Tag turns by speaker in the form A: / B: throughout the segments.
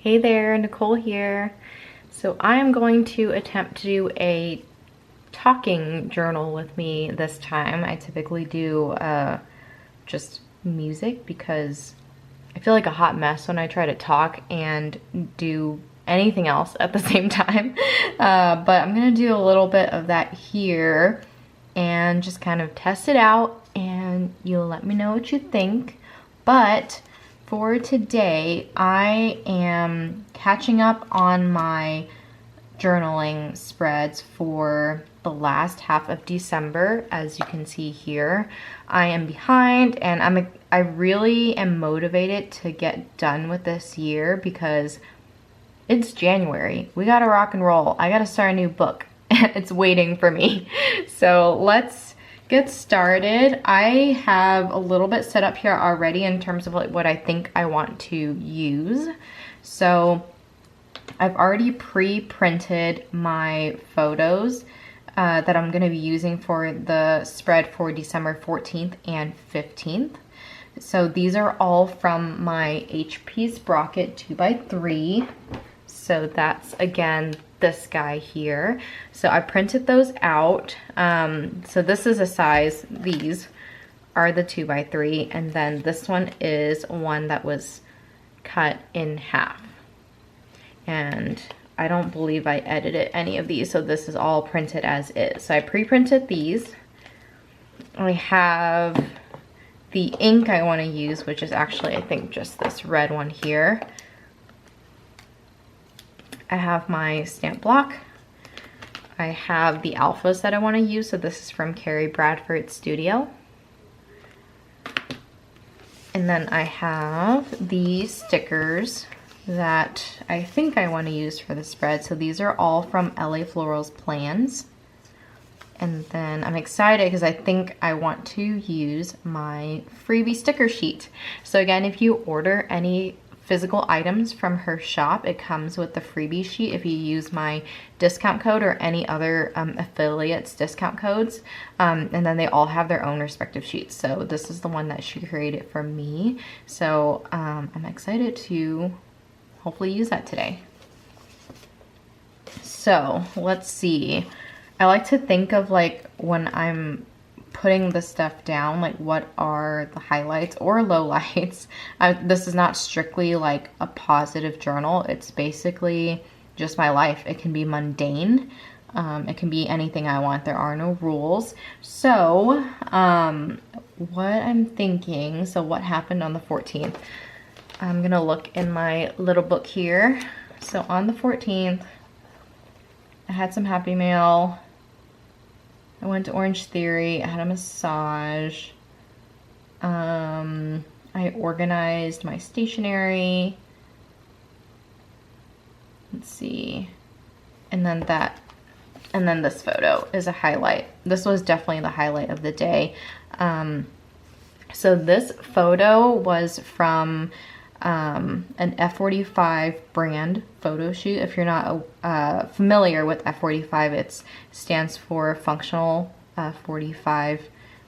A: Hey there, Nicole here. So I am going to attempt to do a talking journal with me this time. I typically do just music because I feel like a hot mess when I try to talk and do anything else at the same time. But I'm gonna do a little bit of that here and just kind of test it out, and you'll let me know what you think. But for today, I am catching up on my journaling spreads for the last half of December. As you can see here, I am behind, and I really am motivated to get done with this year because it's January. We gotta rock and roll. I gotta start a new book. It's waiting for me. So let's get started. I have a little bit set up here already in terms of like what I think I want to use. So I've already pre-printed my photos that I'm gonna be using for the spread for December 14th and 15th. So these are all from my HP Sprocket 2x3. So that's, again, this guy here. So I printed those out. So this is a size, these are the 2x3, and then this one is one that was cut in half. And I don't believe I edited any of these, so this is all printed as is. So I pre-printed these. I have the ink I want to use, which is actually, I think, just this red one here. I have my stamp block. I have the alphas that I want to use. So this is from Carrie Bradford Studio. And then I have these stickers that I think I want to use for the spread. So these are all from LA Florals Plans. And then I'm excited because I think I want to use my freebie sticker sheet. So again, if you order any physical items from her shop, it comes with the freebie sheet if you use my discount code or any other affiliates discount codes, and then they all have their own respective sheets. So this is the one that she created for me, so I'm excited to hopefully use that today. So let's see, I like to think of like when I'm putting the stuff down, like what are the highlights or lowlights. This is not strictly like a positive journal. It's basically just my life. It can be mundane. It can be anything I want. There are no rules. So what I'm thinking, so what happened on the 14th? I'm gonna look in my little book here. So on the 14th, I had some Happy Mail. I went to Orange Theory, I had a massage, I organized my stationery, let's see, and then this photo is a highlight. This was definitely the highlight of the day. So this photo was from an F45 brand photo shoot. If you're not familiar with F45, it stands for Functional 45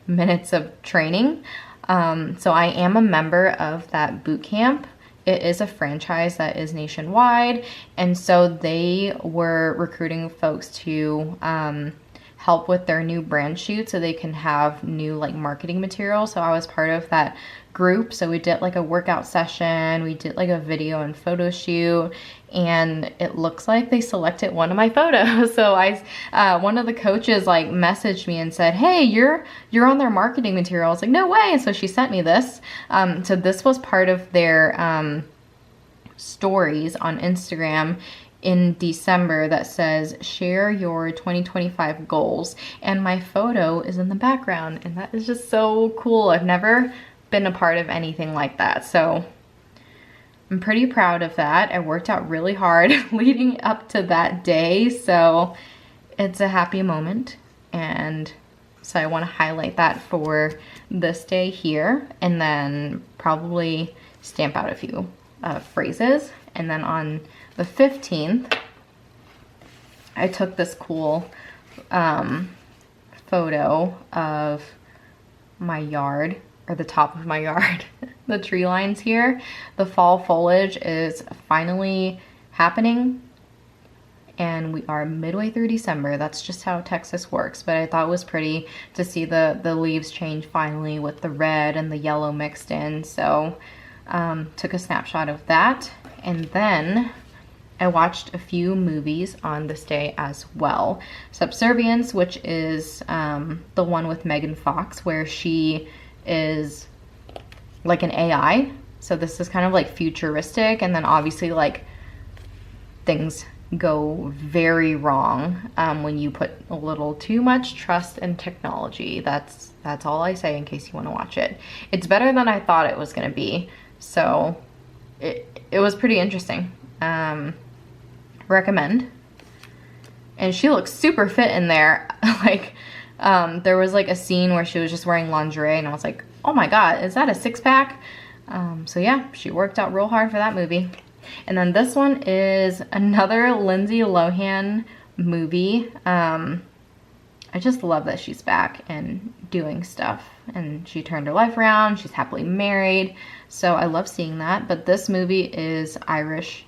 A: Minutes of Training. So I am a member of that boot camp. It is a franchise that is nationwide, and so they were recruiting folks to help with their new brand shoot so they can have new like marketing material. So I was part of that group. So we did like a workout session, we did like a video and photo shoot, and it looks like they selected one of my photos. So one of the coaches like messaged me and said, hey, you're on their marketing material. I was like, no way. And so she sent me this. So this was part of their stories on Instagram in December that says share your 2025 goals, and my photo is in the background, and that is just so cool. I've never been a part of anything like that, so I'm pretty proud of that. I worked out really hard leading up to that day, so it's a happy moment, and so I want to highlight that for this day here, and then probably stamp out a few phrases. And then on the 15th, I took this cool photo of my yard or the top of my yard, the tree lines here. The fall foliage is finally happening, and we are midway through December. That's just how Texas works. But I thought it was pretty to see the leaves change finally with the red and the yellow mixed in. So took a snapshot of that. And then I watched a few movies on this day as well. Subservience, which is the one with Megan Fox, where she is like an AI. So this is kind of like futuristic, and then obviously like things go very wrong when you put a little too much trust in technology. That's all I say in case you want to watch it. It's better than I thought it was going to be, so it was pretty interesting. Recommend. And she looks super fit in there. Like there was like a scene where she was just wearing lingerie, and I was like, oh my god, is that a six-pack? So yeah, she worked out real hard for that movie. And then this one is another Lindsay Lohan movie. I just love that she's back and doing stuff, and she turned her life around. She's happily married, so I love seeing that. But this movie is Irish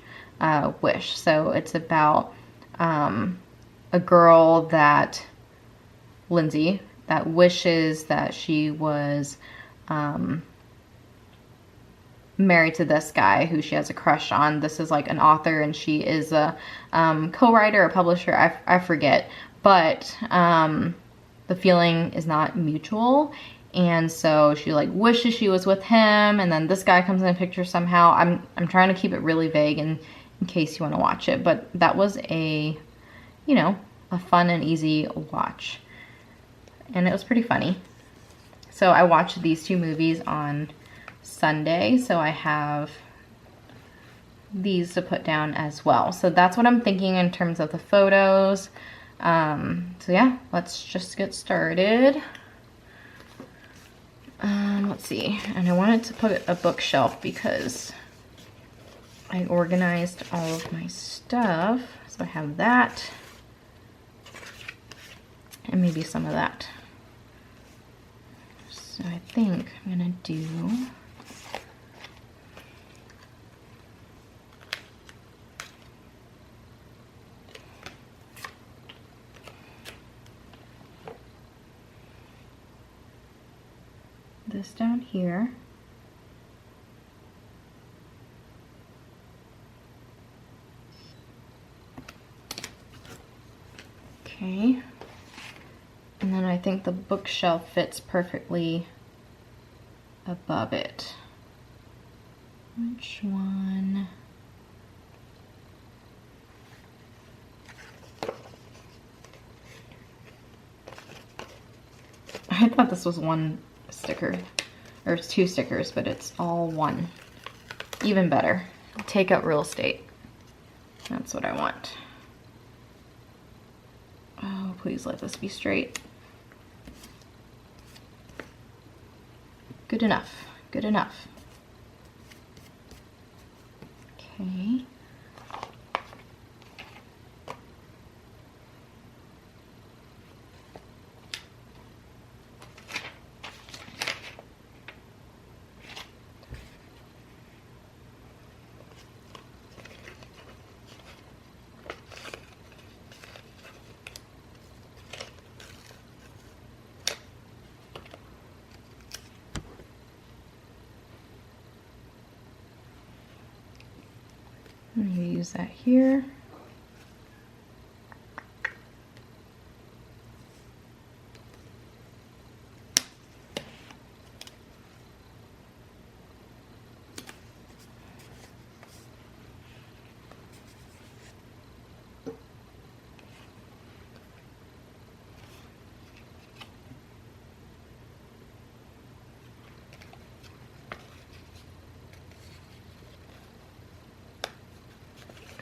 A: Wish. So it's about a girl that, Lindsay, that wishes that she was married to this guy who she has a crush on. This is like an author, and she is a co-writer or publisher, I forget, but the feeling is not mutual, and so she like wishes she was with him, and then this guy comes in the picture somehow. I'm trying to keep it really vague in case you want to watch it, but that was a, you know, a fun and easy watch, and it was pretty funny. So I watched these two movies on Sunday, so I have these to put down as well. So that's what I'm thinking in terms of the photos. So yeah, let's just get started. Let's see, and I wanted to put a bookshelf because I organized all of my stuff. So I have that, and maybe some of that. So I think I'm gonna do this down here. Okay. And then I think the bookshelf fits perfectly above it. Which one? I thought this was one sticker, or it's two stickers, but it's all one. Even better. Take up real estate. That's what I want. Oh, please let this be straight. Good enough. Good enough. Okay. I'm going to use that here.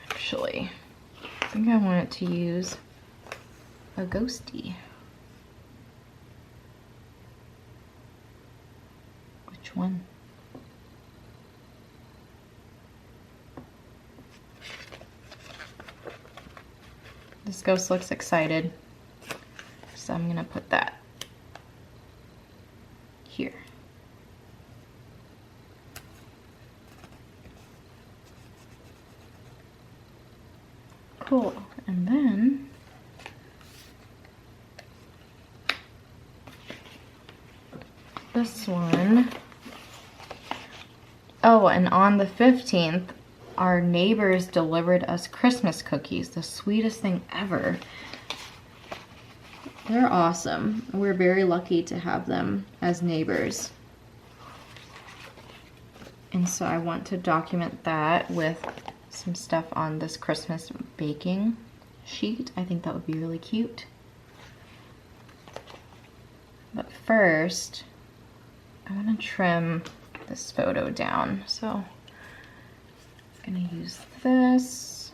A: Actually, I think I want it to use a ghosty. Which one? This ghost looks excited, so I'm gonna put that here. this one. Oh, and on the 15th, our neighbors delivered us Christmas cookies, the sweetest thing ever. They're awesome. We're very lucky to have them as neighbors. And so I want to document that with some stuff on this Christmas baking sheet. I think that would be really cute. But first, I want to trim this photo down. So I'm going to use this.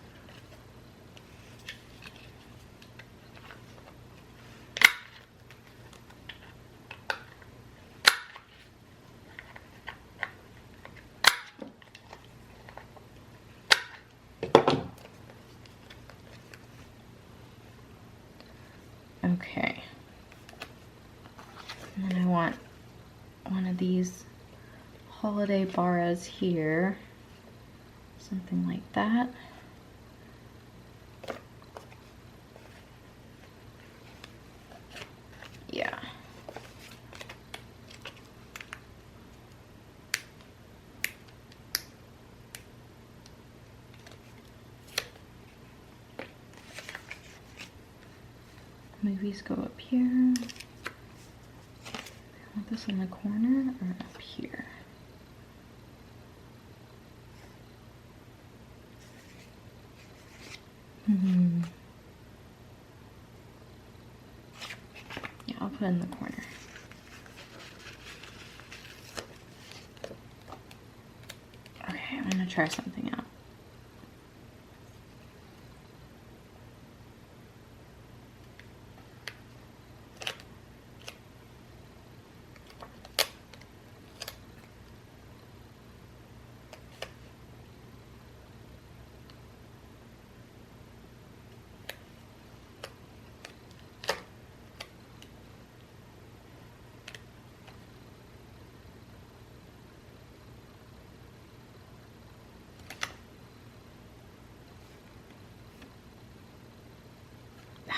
A: Okay. And then I want one of these holiday barras here. Something like that. Yeah. Movies go up here. I want this in the corner or up here? Yeah, I'll put it in the corner. Okay, I'm gonna try something out.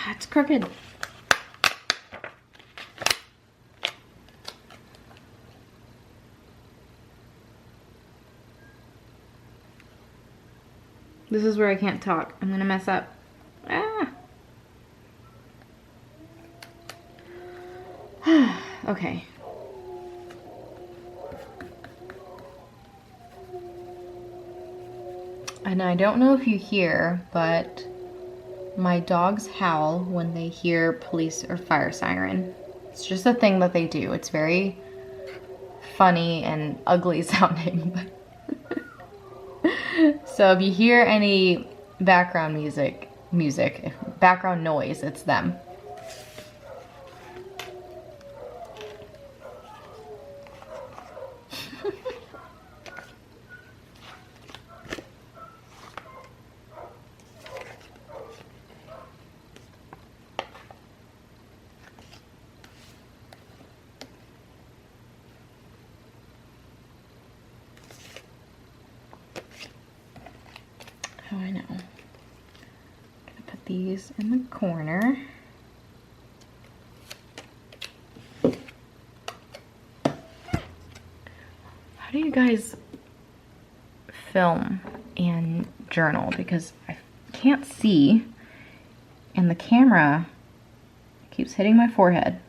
A: It's crooked. This is where I can't talk. I'm gonna mess up. Ah. Okay. And I don't know if you hear, but my dogs howl when they hear police or fire siren. It's just a thing that they do. It's very funny and ugly sounding. So if you hear any background background noise, it's them. Oh, I know. I'm gonna put these in the corner. How do you guys film and journal? Because I can't see and the camera keeps hitting my forehead.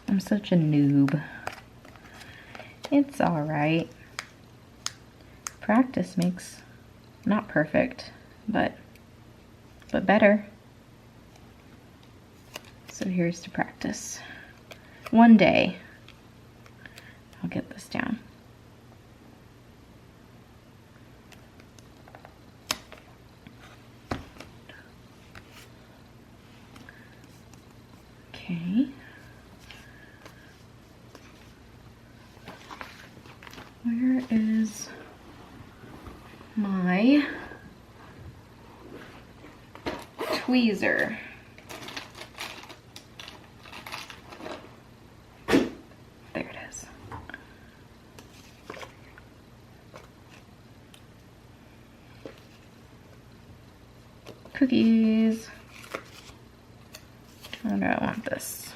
A: I'm such a noob. It's all right. Practice makes not perfect, but better. So here's to practice. One day I'll get this down. Okay. Where is my tweezer? There it is. Cookies. How do I want this?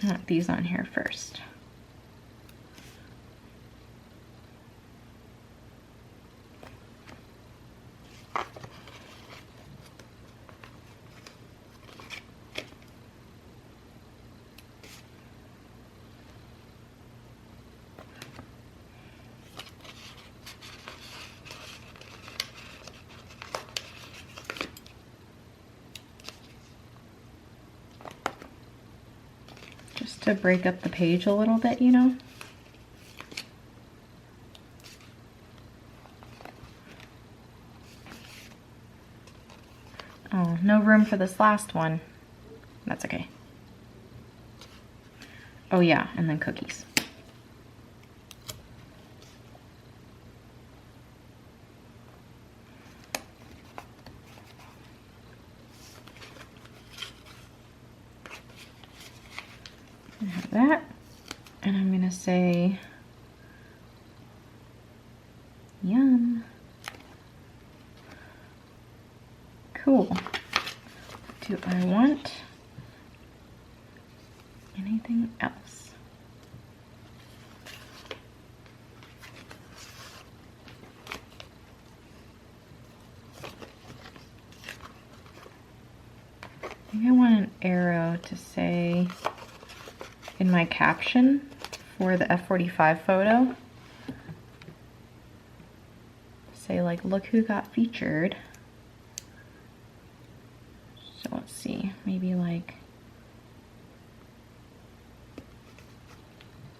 A: I want these on here first. Just to break up the page a little bit, you know? Oh, no room for this last one. That's okay. Oh yeah, and then cookies. I have that, and I'm gonna say, yum. Cool. Do I want anything else? I think I want an arrow to say in my caption for the F45 photo, say like, look who got featured. So let's see, maybe like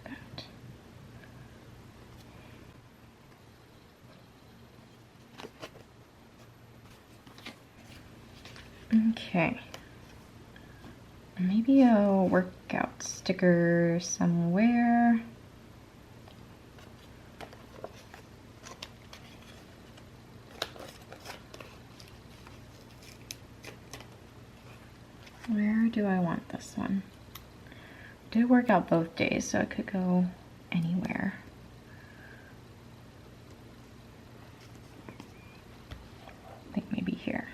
A: that. Okay. Maybe a workout sticker somewhere. Where do I want this one? I did work out both days, so it could go anywhere. I think maybe here.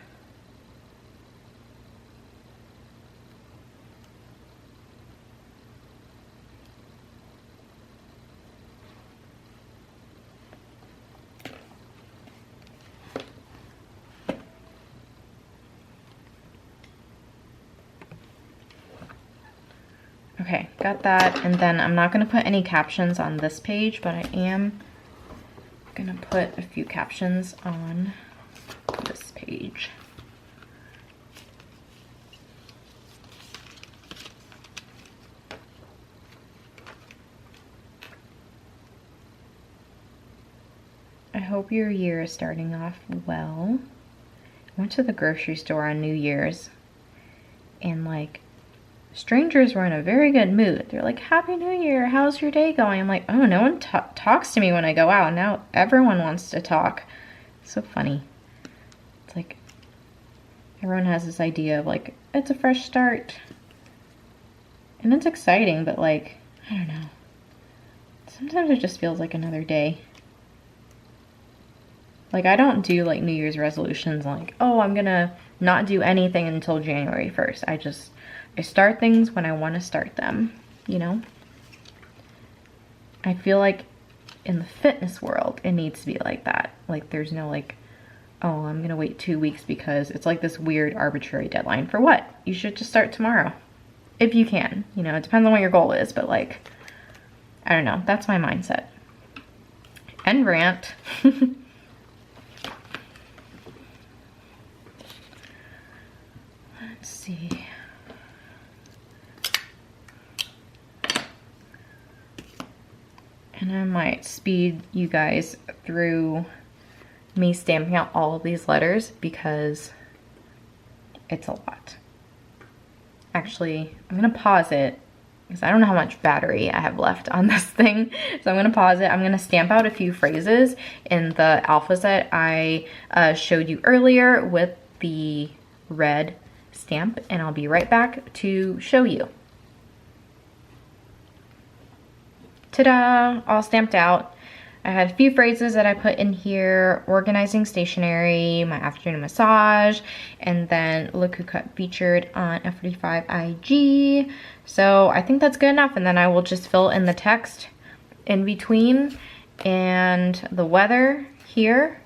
A: Okay, got that, and then I'm not going to put any captions on this page, but I am going to put a few captions on this page. I hope your year is starting off well. I went to the grocery store on New Year's, and like, strangers were in a very good mood. They're like, Happy New Year, how's your day going? I'm like, oh, no one talks to me when I go out. Now everyone wants to talk. So funny. It's like, everyone has this idea of like, it's a fresh start. And it's exciting, but like, I don't know. Sometimes it just feels like another day. Like, I don't do like New Year's resolutions like, oh, I'm gonna not do anything until January 1st. I start things when I want to start them, you know? I feel like in the fitness world, it needs to be like that. Like, there's no like, oh, I'm gonna wait 2 weeks because it's like this weird arbitrary deadline. For what? You should just start tomorrow. If you can, you know, it depends on what your goal is, but like, I don't know, that's my mindset. End rant. Let's see. And I might speed you guys through me stamping out all of these letters because it's a lot. Actually, I'm gonna pause it because I don't know how much battery I have left on this thing. So I'm gonna pause it. I'm gonna stamp out a few phrases in the alpha set I showed you earlier with the red stamp, and I'll be right back to show you. Ta-da, all stamped out. I had a few phrases that I put in here: organizing stationery, my afternoon massage, and then look who cut featured on F45 IG. So I think that's good enough, and then I will just fill in the text in between and the weather here,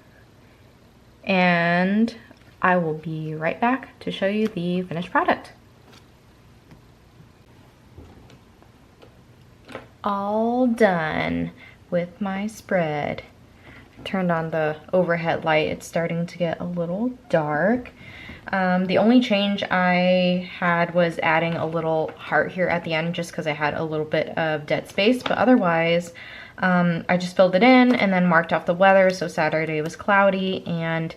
A: and I will be right back to show you the finished product. All done with my spread. Turned on the overhead light. It's starting to get a little dark. The only change I had was adding a little heart here at the end, just because I had a little bit of dead space, but otherwise I just filled it in and then marked off the weather. So Saturday was cloudy and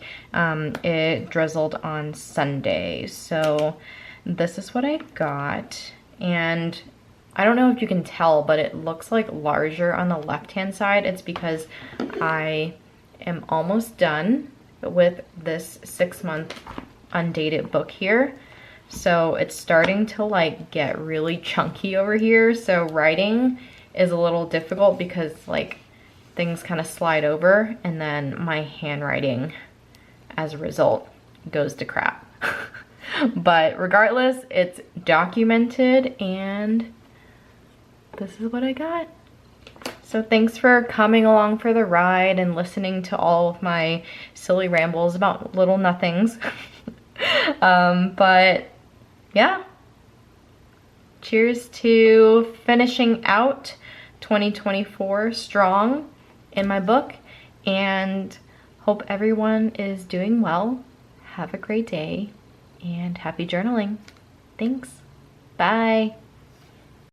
A: it drizzled on Sunday. So this is what I got, and I don't know if you can tell, but it looks like larger on the left-hand side. It's because I am almost done with this 6-month undated book here. So it's starting to like get really chunky over here. So writing is a little difficult because like things kind of slide over, and then my handwriting as a result goes to crap. But regardless, it's documented, and this is what I got. So thanks for coming along for the ride and listening to all of my silly rambles about little nothings. But yeah, cheers to finishing out 2024 strong in my book, and hope everyone is doing well. Have a great day and happy journaling. Thanks. Bye.